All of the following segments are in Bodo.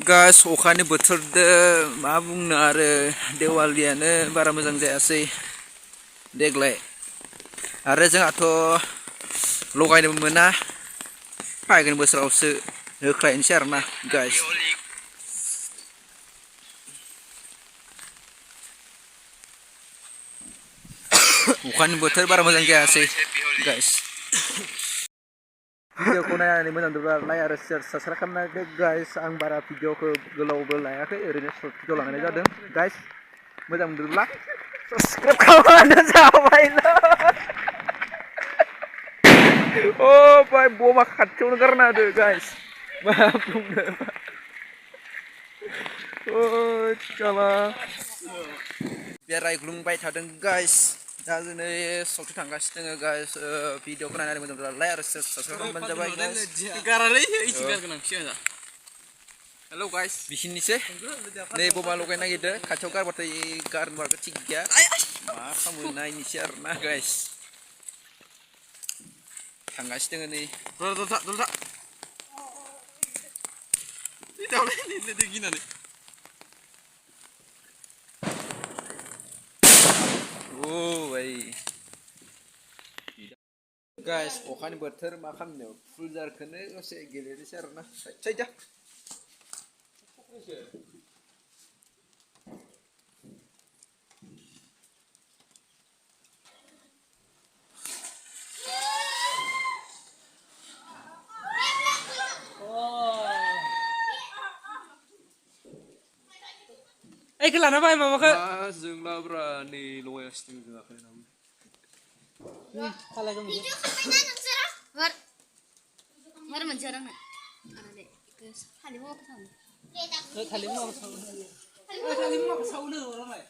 guys, अखानि बोथोरदो मा बुंनो आरो देवालियानो बारा मोजां जायासै देग्लाय आरो जोंहाथ' लगायनो मोना फैगोन बोसोरावसो होख्लायनोसै आरोना guys. अखानि बोथोर बारा मोजां जायासै guys. भिडिअखौ नायनानै मोजां मोनोब्ला लाइक आरो शेयार साबस्क्राइब खालामनानै गाइस आं बारा भिडिअखौ गोलावबो लायाखै ओरैनो सर्ट भिडिअ लांनाय जादों गाइस मोजां मोनोब्ला साबस्क्राइब खालामनानै जाबायना अ भाई बमा खाथियावनो गारना होदो गाइस मा बुंनो अ जाला बेरायग्लुंबाय थादों गाइस दा जोंनि सौथि थांगासिनो दङ गाइस भिडिअखौ नायनानै मोजां मोनोब्ला लाइक आरो साबस्क्राइब खालामबानो जाबाय गाइस गारालै इसे गार गोनांथि आंहा हेलौ गाइस बिखिनिसै नै बमा लगायनो नागिरदों खाथियाव गारबाथाय गारनोबो थिग गैया मा खालामो नायनोसै आरोना गाइस थांगासिनो दङ नै दलथा दावलै गिनानै Oh, भाई guys, अखानि बोथोर मा खालामनो फुल जारखौनो दसे गेलेनोसै आरोना side Ay, kelana ba mama ka? जों लाब्रा नै लगायगासिनो जों आखाइ नाम Kala ka mo. Mar menjarang na. Ano de? Halim mo ko sa. Halim mo sa. Halim mo sa ulo wala may.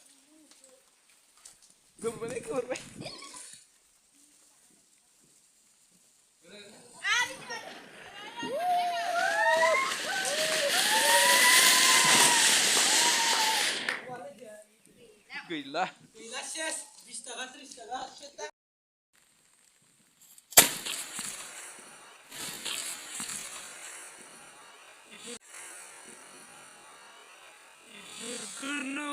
Gurbay Gila. Gila shes. 20 taga, 30 taga. Shit. Kurno.